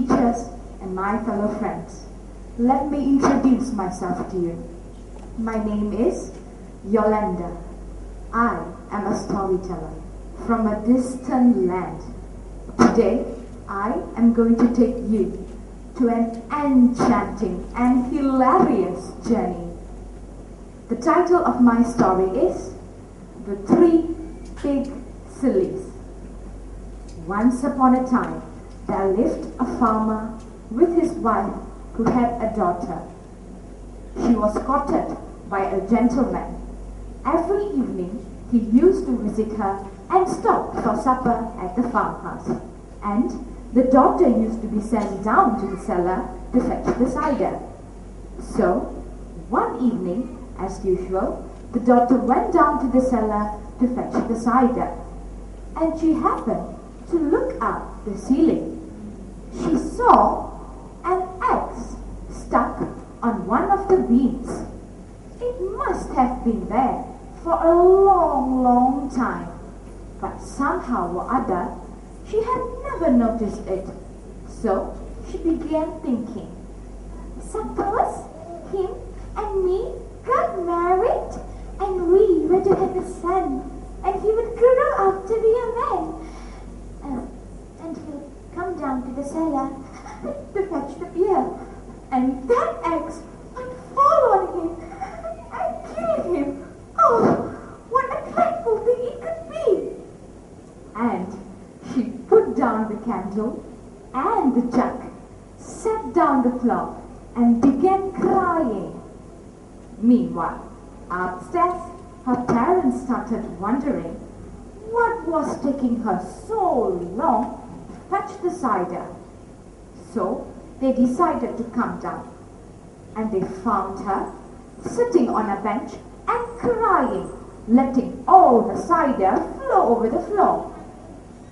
teachers, and my fellow friends. Let me introduce myself to you. My name is Yolanda. I am a storyteller from a distant land. Today, I am going to take you to an enchanting and hilarious journey. The title of my story is The Three Big Sillies. Once upon a time, there lived a farmer with his wife who had a daughter. She was courted by a gentleman. Every evening, he used to visit her and stop for supper at the farmhouse. And the daughter used to be sent down to the cellar to fetch the cider. So, one evening, as usual, the daughter went down to the cellar to fetch the cider. And she happened to look up the ceiling. She saw an axe stuck on one of the beams. It must have been there for a long, long time, but somehow or other, she had never noticed it. So she began thinking, suppose him and me got married and we were to have a son, and he would grow up to be a man. And he'll come down to the cellar to fetch the beer, and that axe might fall on him and kill him. Oh, what a dreadful thing it could be! And she put down the candle and the jug, sat down the floor, and began crying. Meanwhile, upstairs, her parents started wondering what was taking her so long to fetch the cider. So they decided to come down, and they found her sitting on a bench and crying, letting all the cider flow over the floor.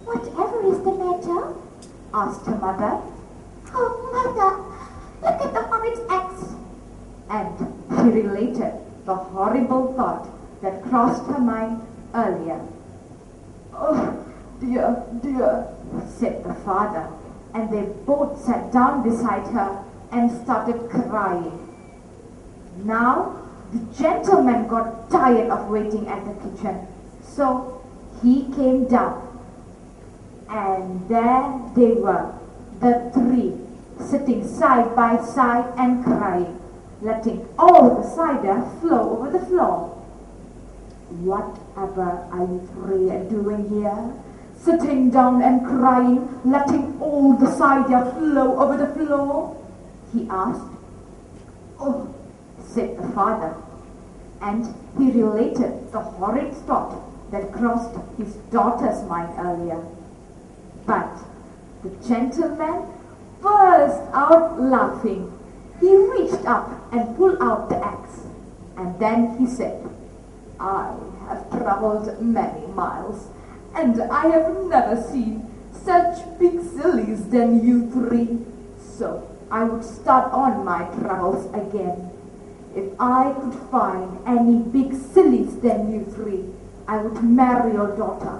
"Whatever is the matter?" asked her mother. "Oh, mother, look at the horrid axe." And she related the horrible thought that crossed her mind earlier. "Oh, dear, dear," said the father, and they both sat down beside her and started crying. Now, the gentleman got tired of waiting at the kitchen, so he came down. And there they were, the three, sitting side by side and crying, letting all the cider flow over the floor. "Whatever are you three doing here? Sitting down and crying, letting all the cider flow over the floor?" he asked. "Oh," said the father, and he related the horrid thought that crossed his daughter's mind earlier. But the gentleman burst out laughing. He reached up and pulled out the axe, and then he said, "I have traveled many miles, and I have never seen such big sillies than you three, so I would start on my travels again. If I could find any big sillies than you three, I would marry your daughter."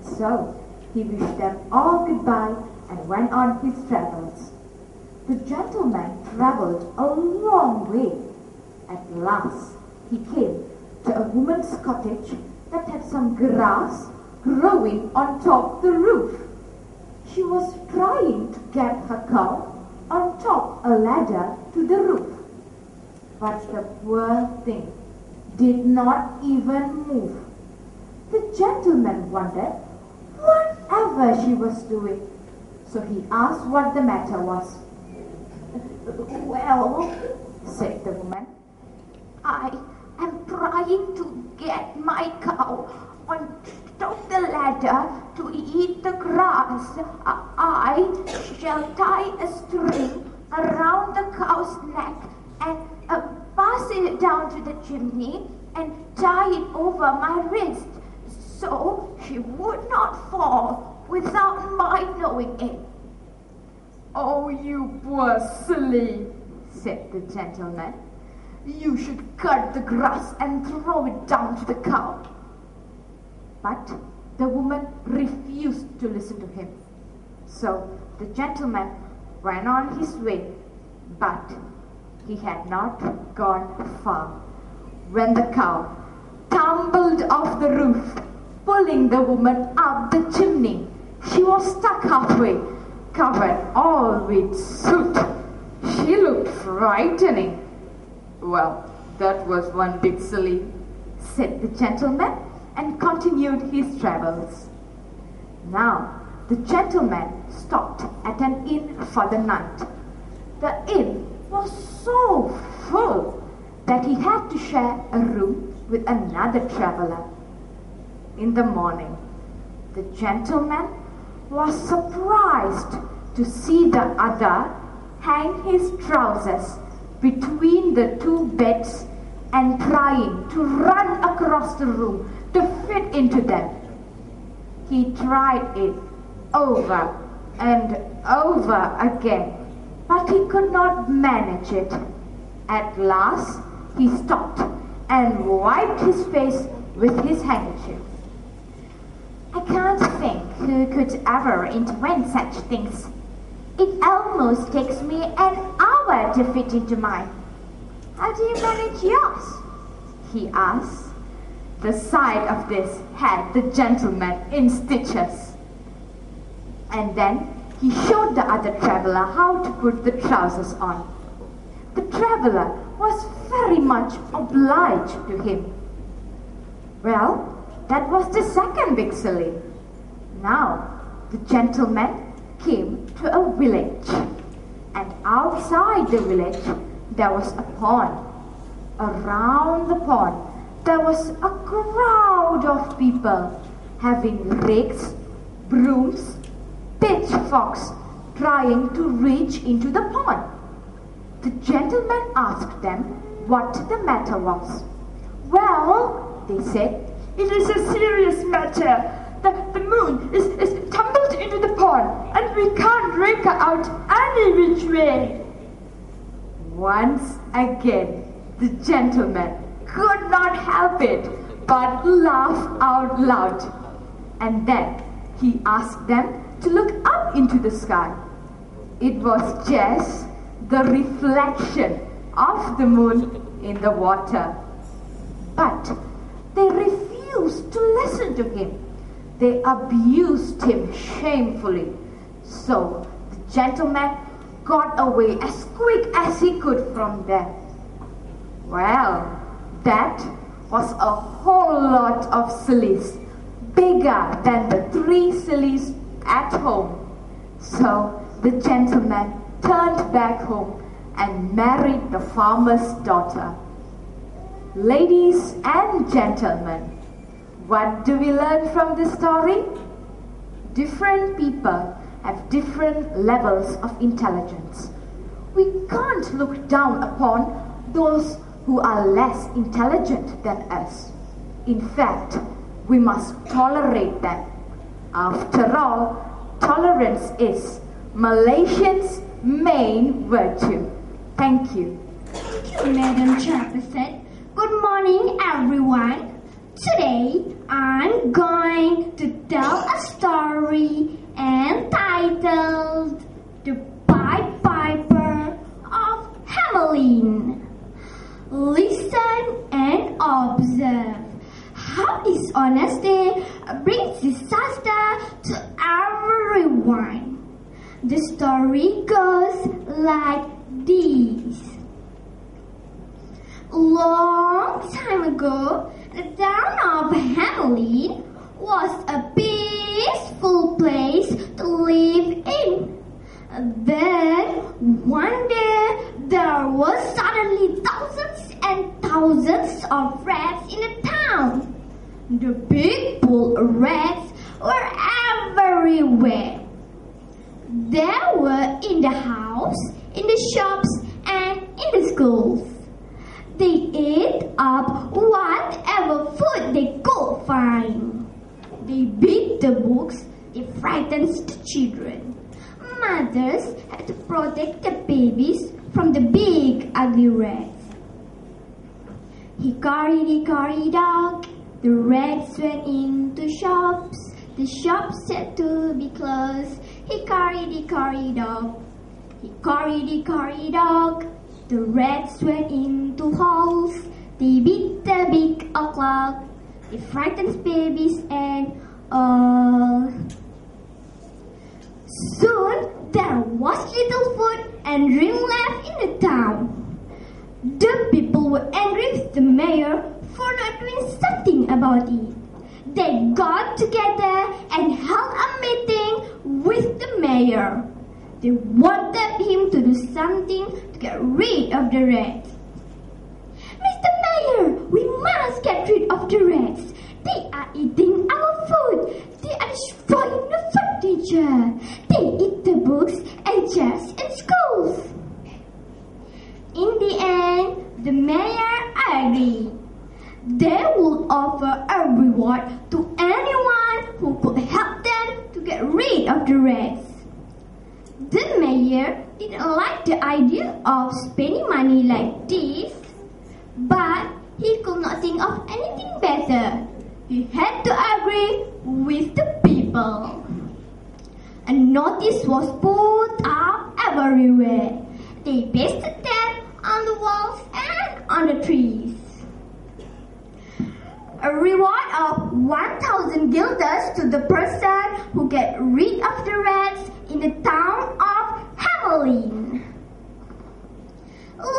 So he wished them all goodbye and went on his travels. The gentleman traveled a long way. At last he came to a woman's cottage that had some grass growing on top the roof. She was trying to get her cow on top a ladder to the roof. But the poor thing did not even move. The gentleman wondered whatever she was doing, so he asked what the matter was. "Well," said the woman, "I am trying to get my cow on top the ladder to eat the grass. I shall tie a string around the cow's neck and pass it down to the chimney and tie it over my wrist, so she would not fall without my knowing it." "Oh, you poor silly," said the gentleman. "You should cut the grass and throw it down to the cow." But the woman refused to listen to him. So the gentleman went on his way, but he had not gone far when the cow tumbled off the roof, pulling the woman up the chimney. She was stuck halfway, covered all with soot. She looked frightening. "Well, that was one big silly," said the gentleman, and continued his travels. Now, the gentleman stopped at an inn for the night. The inn was so full that he had to share a room with another traveler. In the morning, the gentleman was surprised to see the other hang his trousers between the two beds and trying to run across the room to fit into them. He tried it over and over again, but he could not manage it. At last, he stopped and wiped his face with his handkerchief. "I can't think who could ever invent such things. It almost takes me an hour to fit into mine. How do you manage yours?" he asked. The sight of this had the gentleman in stitches. And then he showed the other traveler how to put the trousers on. The traveler was very much obliged to him. Well, that was the second big silly. Now, the gentleman came to a village, and outside the village there was a pond. Around the pond there was a crowd of people having rakes, brooms, pitchforks, trying to reach into the pond. The gentleman asked them what the matter was. "Well," they said, "it is a serious matter. The moon is tumbled into the pond, and we can't rake her out any which way." Once again, the gentleman could not help it but laugh out loud. And then he asked them to look up into the sky. It was just the reflection of the moon in the water. But they refused to listen to him. They abused him shamefully. So the gentleman got away as quick as he could from there. Well, that was a whole lot of sillies, bigger than the 3 sillies at home. So the gentleman turned back home and married the farmer's daughter. Ladies and gentlemen, what do we learn from this story? Different people have different levels of intelligence. We can't look down upon those who are less intelligent than us. In fact, we must tolerate them. After all, tolerance is Malaysians' main virtue. Thank you. Thank you, Madam Chairperson. Good morning, everyone. Today, I'm going to tell a story entitled The Pied Piper of Hamelin. Listen and observe how dishonesty brings disaster to everyone. The story goes like this. Long time ago, the town of Hamelin was a peaceful place to live in. Then, one day, there were suddenly thousands and thousands of rats in the town. The big bull rats were everywhere. They were in the house, in the shops, and in the schools. They ate up whatever food they could find. They beat the books, they frightened the children. Mothers had to protect their babies from the big ugly rats. Hickory dock, the rats went into shops. The shops had to be closed. Hickory dock. Hickory-dickory dock, the rats went into holes. They beat the big oak clock, they frightened babies and all. Soon there was little food and drink left in the town. The people were angry with the mayor for not doing something about it. They got together and held a meeting with the mayor. They wanted him to do something to get rid of the rats. Mr. Mayor, we must get rid of the rats. They are eating our food. They are destroying the furniture. They eat the books and chairs in schools. In the end, the mayor agreed. They would offer a reward to anyone who could help them to get rid of the rats. The mayor didn't like the idea of spending money like this, but he could not think of anything better. He had to agree with the people. A notice was put up everywhere. They pasted them on the walls and on the trees. A reward of 1,000 guilders to the person who get rid of the rats in the town of Hamelin.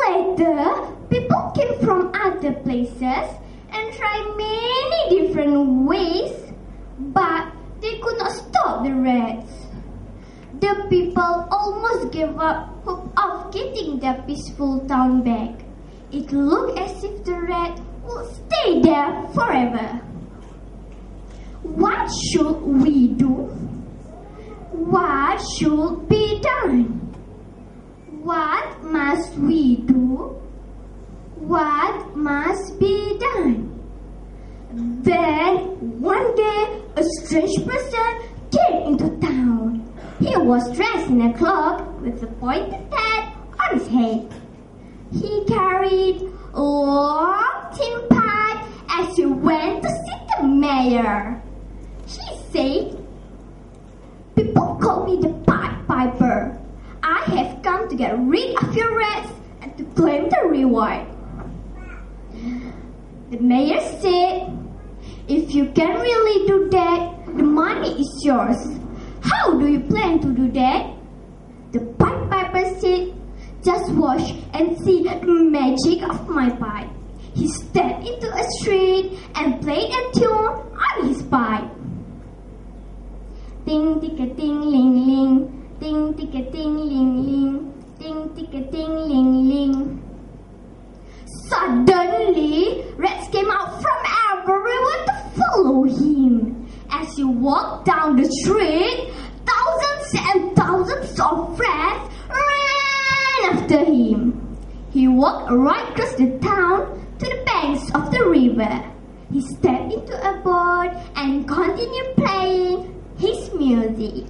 Later, people came from other places and tried many different ways, but they could not stop the rats. The people almost gave up hope of getting their peaceful town back. It looked as if the rat would stay there forever. What should we do? What should be done? What must we do? What must be done? Then one day a strange person came into town. He was dressed in a cloak with a pointed hat on his head. He carried a long tin pipe as he went to see the mayor. He said, "People call me the Pied Piper. I have come to get rid of your rats and to claim the reward." The mayor said, "If you can really do that, the money is yours. How do you plan to do that?" The Pied Piper said, "Just watch and see the magic of my pipe." He stepped into a street and played a tune on his pipe. Ting ticka ting ling ling, ting ticka ting ling ling, ting ticka ting ling ling. Suddenly, rats came out from everywhere to follow him. As he walked down the street, thousands and thousands of rats ran after him. He walked right across the town to the banks of the river. He stepped into a boat and continued playing his music.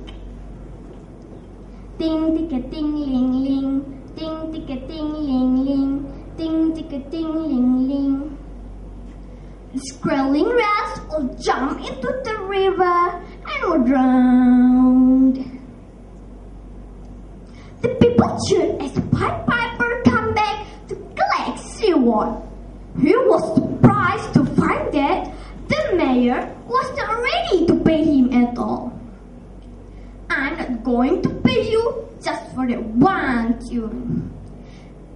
Ting ticka ting ling ling, ting ticka ting ling ling, ting ticka ting ling ling. The squirreling rats all jumped into the river and were drowned. The people cheered as the Pied Piper came back to collect his reward. He was surprised to find that the mayor was not ready to pay him at all. "I'm not going to pay you just for that one tune."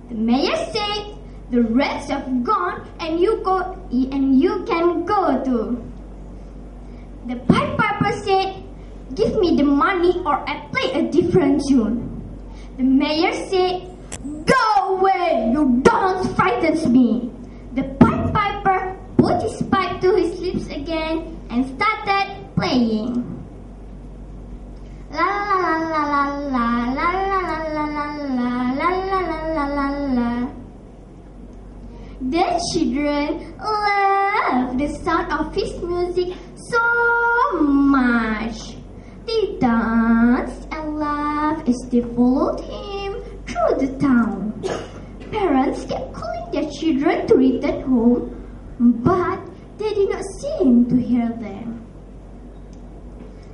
The mayor said, "The rats have gone and you can go too." The Pied Piper said, "Give me the money or I play a different tune." The mayor said, "Go away, you don't frighten me." The Pied Piper put his pipe to his lips again and started playing. La la la la la la la la la la la la la la la. The children loved the sound of his music so much. They danced and laughed as they followed him through the town. Parents kept calling their children to return home, but they did not seem to hear them.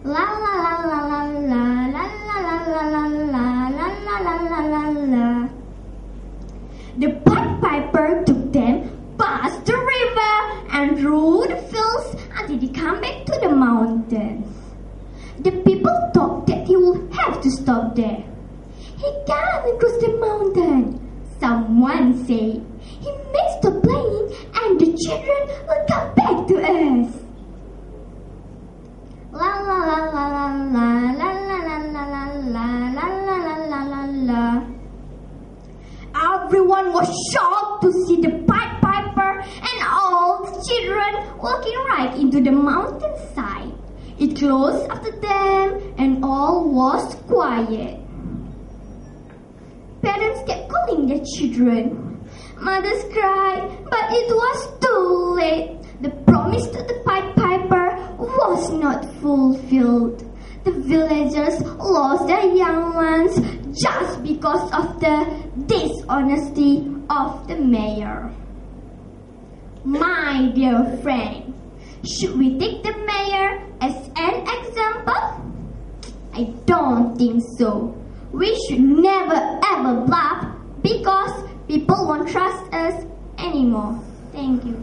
La la la la la la la la la la la la la la la He can across the mountain. Someone said he may stop playing and the children will come back to us. La la la la la la la la la la la la la la la la la. Everyone was shocked to see the Pied Piper and all the children walking right into the mountainside. It closed after them and all was quiet. Parents kept calling their children. Mothers cried, but it was too late. The promise to the Pied Piper was not fulfilled. The villagers lost their young ones just because of the dishonesty of the mayor. My dear friend, should we take the mayor as an example? I don't think so. We should never ever bluff because people won't trust us anymore. Thank you.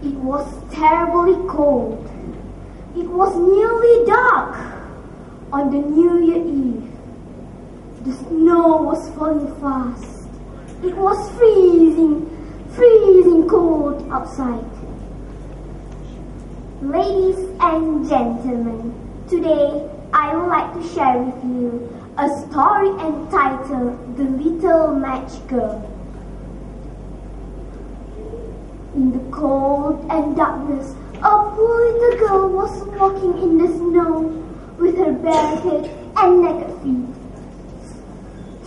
It was terribly cold. It was nearly dark on the New Year Eve. The snow was falling fast. It was freezing cold outside. Ladies and gentlemen, today I would like to share with you a story entitled The Little Match Girl. In the cold and darkness, a poor little girl was walking in the snow with her bare head and naked feet.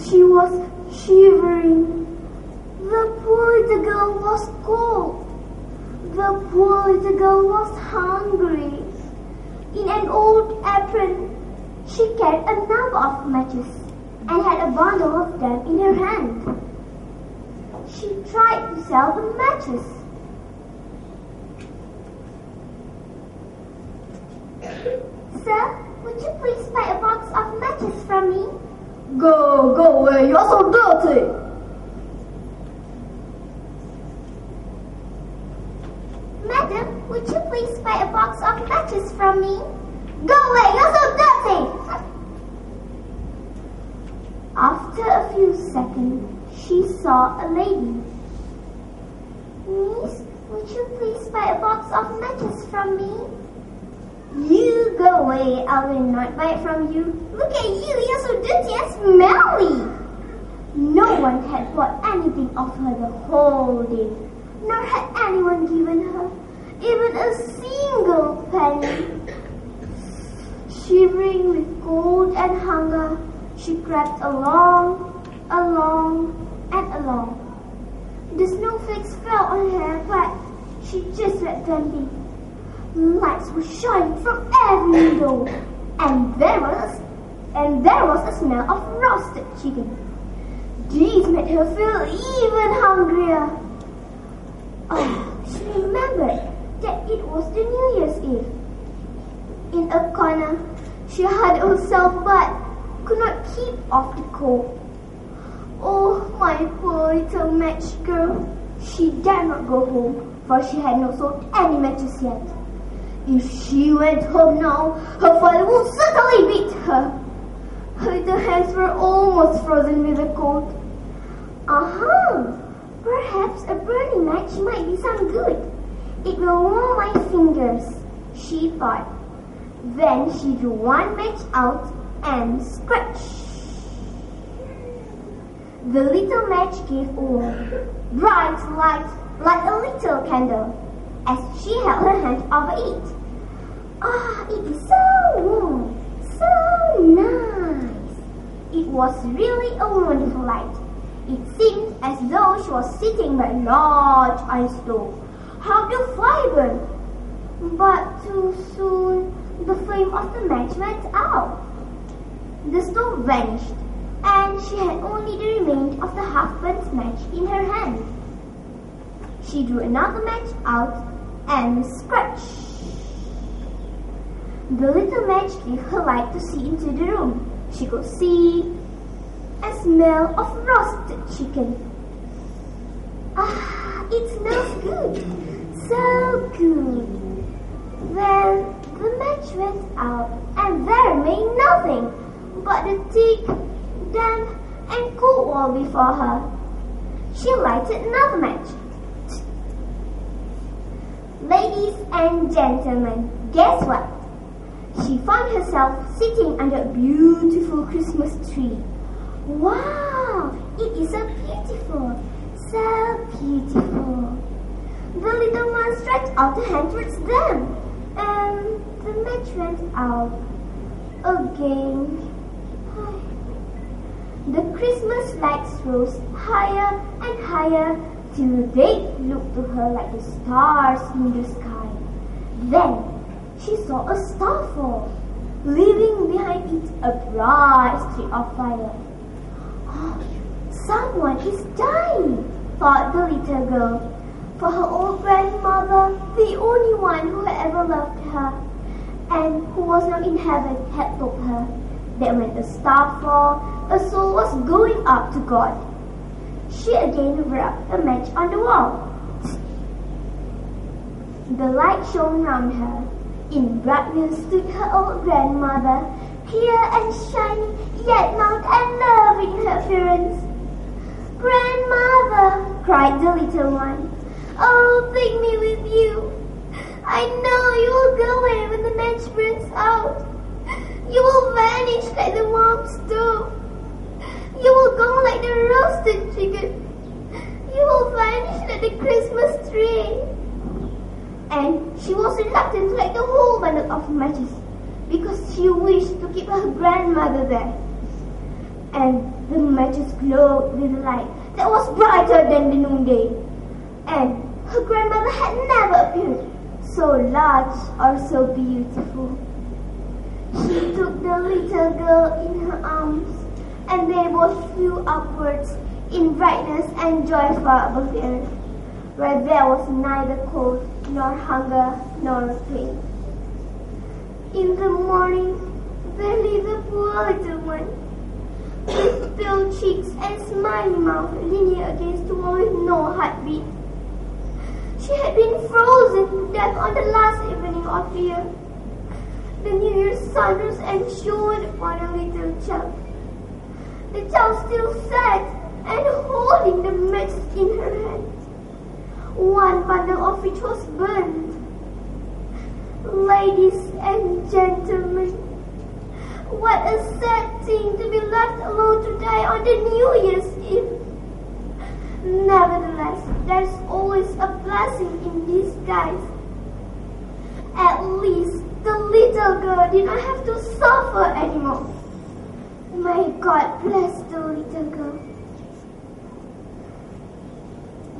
She was shivering. The poor little girl was cold. The poor little girl was hungry. In an old apron, she carried a number of matches and had a bundle of them in her hand. She tried to sell the matches. Sir, would you please buy a box of matches from me? Go away, you're so dirty. Madam, would you please buy a box of matches from me? Go away, you're so dirty! After a few seconds, she saw a lady. Miss, would you please buy a box of matches from me? You go away, I will not buy it from you. Look at you, you're so dirty and smelly. No one had bought anything of her the whole day, nor had anyone given her even a single penny. Shivering with cold and hunger, she crept along. The snowflakes fell on her, but she just let them be. Lights were shining from every window, and there was a smell of roasted chicken. These made her feel even hungrier. She remembered that it was the New Year's Eve. In a corner, she huddled herself but could not keep off the cold. Oh, my poor little match girl. She dared not go home, for she had not sold any matches yet. If she went home now, her father would certainly beat her. Her little hands were almost frozen with the cold. Perhaps a burning match might be some good. It will warm my fingers, she thought. Then she drew one match out and scratched. The little match gave a warm, bright light like a little candle as she held her hand over it. It is so warm, so nice. It was really a wonderful light. It seemed as though she was sitting by a large iron stove, how to fire. But too soon, the flame of the match went out. The stove vanished, and she had only the remains of the half-burnt match in her hand. She drew another match out and scratched. The little match gave her light to see into the room. She could see a smell of roasted chicken. It smells good, so good. Then the match went out, and there remained nothing but the thick, damp and cool wall before her. She lighted another match. Ladies and gentlemen, guess what? She found herself sitting under a beautiful Christmas tree. Wow! It is so beautiful! So beautiful! The little man stretched out a hand towards them, and the match went out again. The Christmas lights rose higher and higher till they looked to her like the stars in the sky. Then she saw a star fall, leaving behind it a bright streak of fire. Oh, someone is dying, thought the little girl, for her old grandmother, the only one who had ever loved her and who was now in heaven, had told her that when a star fell, a soul was going up to God. She again rubbed a match on the wall. The light shone round her. In brightness stood her old grandmother, clear and shining, yet mild and loving in her appearance. "Grandmother," cried the little one, "oh, take me with you. I know you will go away when the match burns out. You will vanish like the warm stove. You will go like the roasted chicken. You will vanish like the Christmas tree." And she was reluctant to light the whole bundle of matches because she wished to keep her grandmother there. And the matches glowed with a light that was brighter than the noonday. And her grandmother had never appeared so large or so beautiful. She took the little girl in her arms, and they both flew upwards in brightness and joy far above the earth, where there was neither cold, nor hunger, nor pain. In the morning, there lay the poor little one, with pale cheeks and smiling mouth, leaning against the wall with no heartbeat. She had been frozen to death on the last evening of the year. The New Year's sun rose and shone upon a little child. The child still sat and holding the match in her hand, one bundle of which was burned. Ladies and gentlemen, what a sad thing to be left alone to die on the New Year's Eve. Nevertheless, there's always a blessing in disguise. At least the little girl did not have to suffer anymore. May God bless the little girl.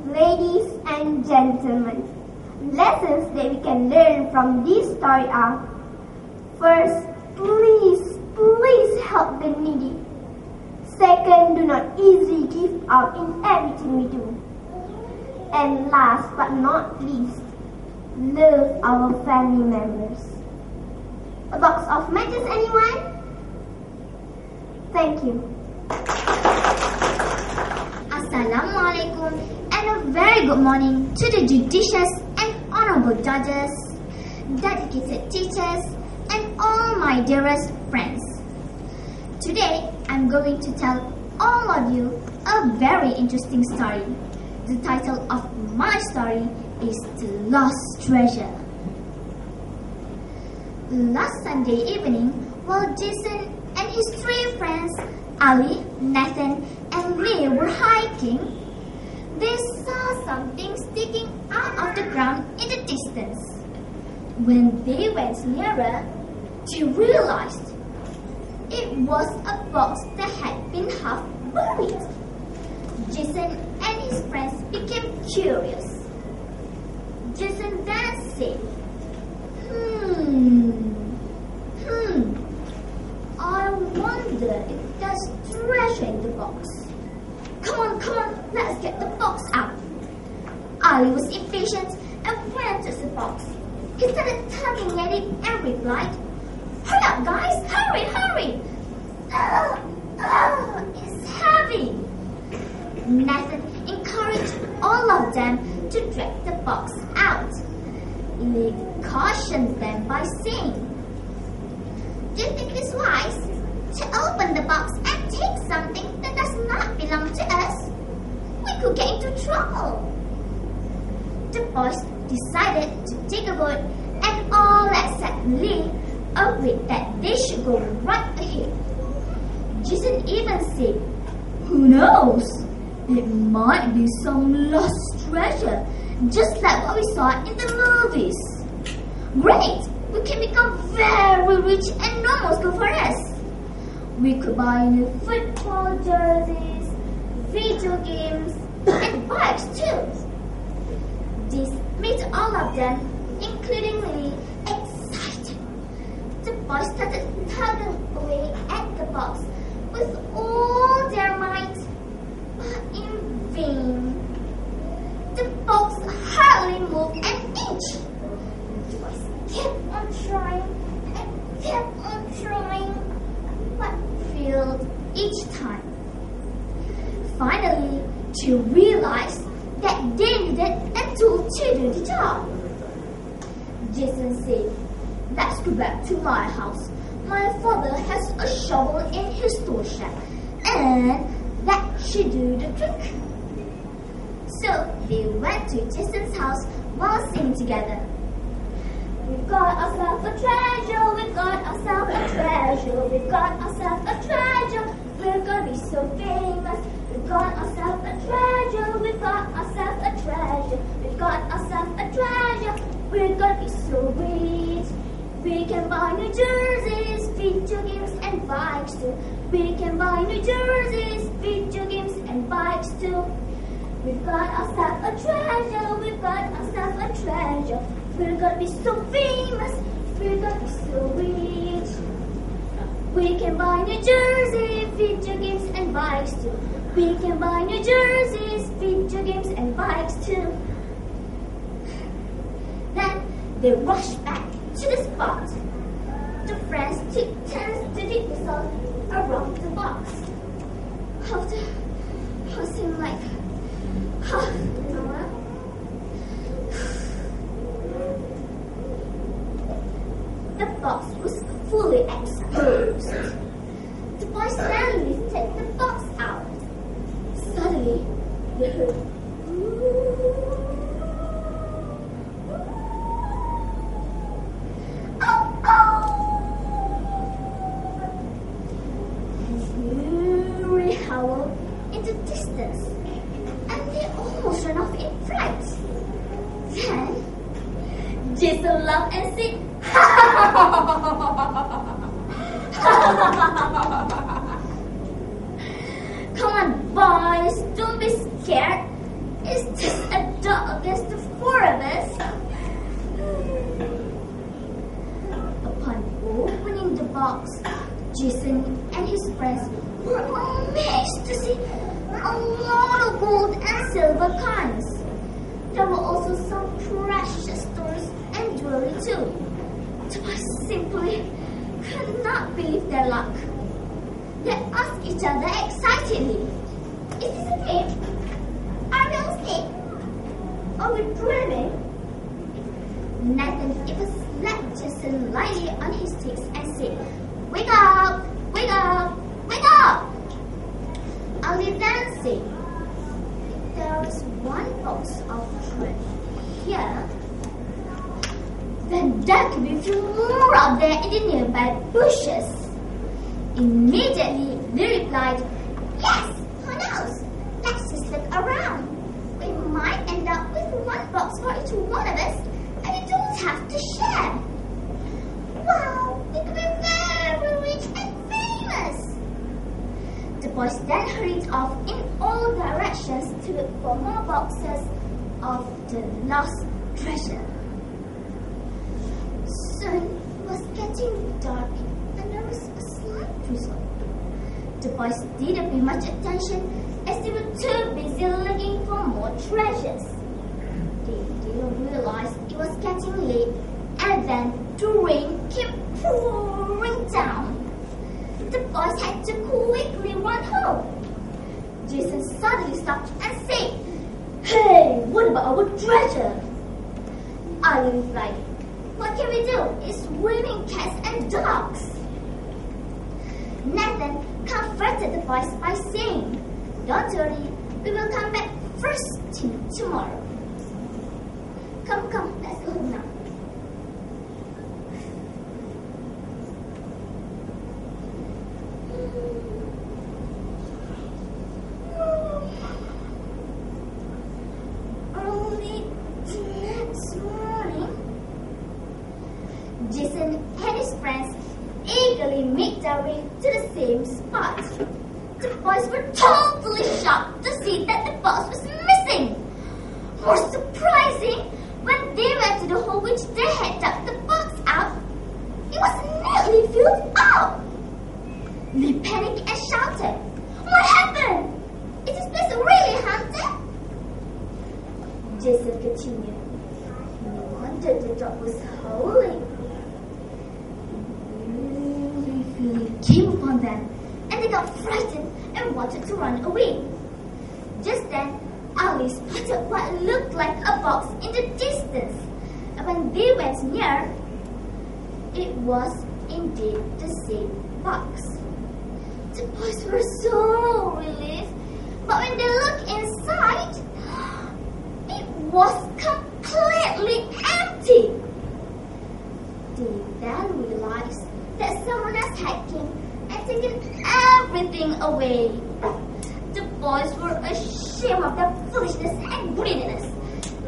Ladies and gentlemen, lessons that we can learn from this story are: first, please help the needy. Second, do not easily give up in everything we do. And last but not least, love our family members. A box of matches, anyone? Thank you. Assalamualaikum and a very good morning to the judicious and honorable judges, dedicated teachers, and all my dearest friends. Today, I'm going to tell all of you a very interesting story. The title of my story is The Lost Treasure. Last Sunday evening, while Dickson and his three friends, Ali, Nathan, and me were hiking, they saw something sticking out of the ground in the distance. When they went nearer, they realized it was a box that had been half buried. Jason and his friends became curious. Jason then said, I wonder if there's treasure in the box. Come on, let's get the box out. Ali was impatient and went to the box. He started tugging at it and replied, Hurry up, guys, hurry! It's heavy. Nathan encouraged all of them to drag the box out. He cautioned them by saying, Do you think it is wise to open the box and take something that does not belong to us, we could get into trouble. The boys decided to take a vote, and all except Lee agreed that they should go right ahead. Jason even said, "Who knows? It might be some lost treasure, just like what we saw in the movies. Great! We can become very rich and no more school for us. We could buy new football jerseys, video games, and bikes too." This made all of them, including Lee, excited. The boys started tugging away at the box with all their might, but in vain. The box hardly moved an inch. The boys kept on trying and kept on trying, but failed each time. Finally, they realized that they needed a tool to do the job. Jason said, "Let's go back to my house. My father has a shovel in his tool shed, and that should do the trick." So they went to Jason's house while singing together. "We got ourselves a treasure, we got ourselves a treasure, we got ourselves a treasure, we're gonna be so famous. We got ourselves a treasure, we got ourselves a treasure, we got ourselves a treasure, we're gonna be so rich. We can buy new jerseys, video games and bikes too. We can buy new jerseys, video games and bikes too. We've got ourselves a treasure, we've got ourselves a treasure. We're gonna be so famous, we're gonna be so rich. We can buy new jerseys, video games and bikes too. We can buy new jerseys, video games and bikes too." Then they rushed back to the spot. The friends took turns to dig the salt around the box. After passing like half an hour, the box was fully exposed. The boys suddenly took the box out. Suddenly, they heard howl in the distance, and they almost ran off in fright. Then Jason laughed and said, "Come on, boys, don't be scared. It's just a dog against the four of us." Upon opening the box, Jason and his friends were amazed to see a lot of gold and silver coins. There were also some precious stones and jewelry too. The boys simply could not believe their luck. They asked each other excitedly, "Is this a dream? Are we asleep? Are we dreaming?" Nathan even slapped Jason lightly on his cheeks and said, "Wake up! Wake up! Wake up!" Ali then said, "There is one box of treasure here. Then there could be a few more out there in the nearby bushes." Immediately they replied, "Yes, who knows? Let's just look around. We might end up with one box for each one of us, and we don't have to share. Wow, we could be very rich and famous." The boys then hurried off in all directions to look for more boxes of the lost treasure. Soon it was getting dark and there was a slight drizzle. The boys didn't pay much attention as they were too busy looking for more treasures. They didn't realize it was getting late, and then the rain came pouring down. The boys had to quickly run home. Jason suddenly stopped and said, "Hey, what about our treasure?" Ali replied, "What can we do? It's swimming cats and dogs." Nathan comforted the boys by saying, "Don't worry, we will come back first thing tomorrow. Come, let's go home now." Early the next morning, Dickson and his friends eagerly made their way to the same spot. The boys were totally shocked to see that the box was missing. More surprising, when they went to the hole which they had dug the box out, it was nearly filled up. They panicked and shouted, "What happened? Is this place really haunted?" Dickson continued, "No wonder the dog was howling. Feeling came upon them, and they got frightened and wanted to run away. Just then, Ali spotted what looked like a box in the distance, and when they went near, it was indeed the same box. The boys were so relieved, but when they looked inside, it was completely empty. They then realized that someone else had come and taken everything away. The boys were ashamed of their foolishness and greediness.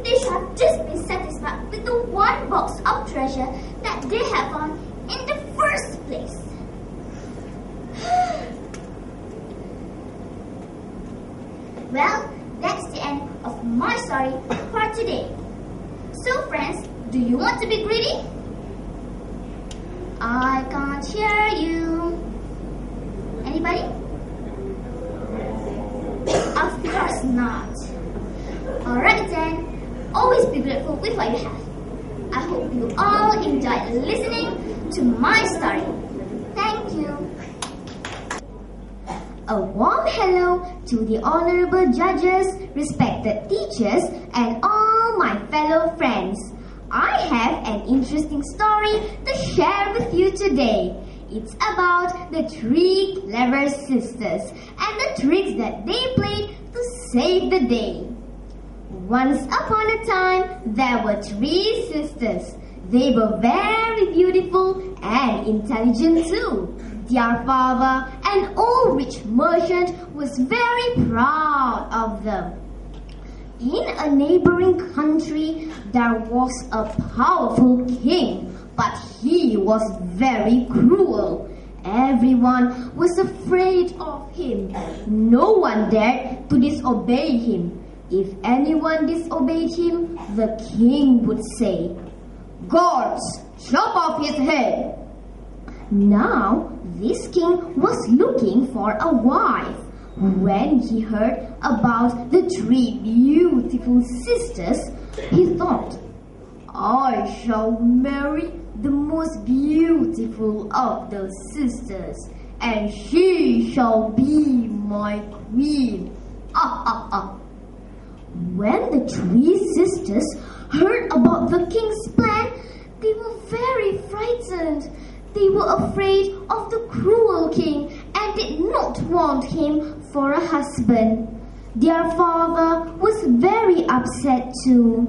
They should have just been satisfied with the one box of treasure that they had found in the first place. Well, that's the end of my story for today. So friends, do you want to be greedy? I can't hear you. Anybody? Of course not. Alright then, always be grateful with what you have. I hope you all enjoyed listening to my story. Thank you. A warm hello to the honorable judges, respected teachers, and all my fellow friends. I have an interesting story to share with you today. It's about the three clever sisters and the tricks that they played to save the day. Once upon a time, there were three sisters. They were very beautiful and intelligent too. Their father, an old rich merchant, was very proud of them. In a neighboring country, there was a powerful king, but he was very cruel. Everyone was afraid of him. No one dared to disobey him. If anyone disobeyed him, the king would say, "Guards, chop off his head." Now, this king was looking for a wife. When he heard about the three beautiful sisters, he thought, "I shall marry the most beautiful of the sisters, and she shall be my queen." When the three sisters heard about the king's plan, they were very frightened. They were afraid of the cruel king and did not want him for a husband. Their father was very upset too.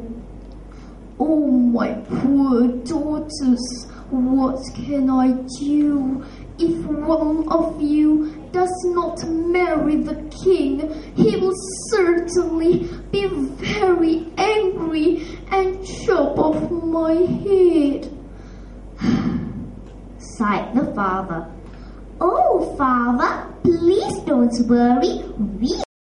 "Oh, my poor daughters, what can I do? If one of you does not marry the king, he will certainly be very angry and chop off my head." Sighed the father. "Oh, father, please don't worry. We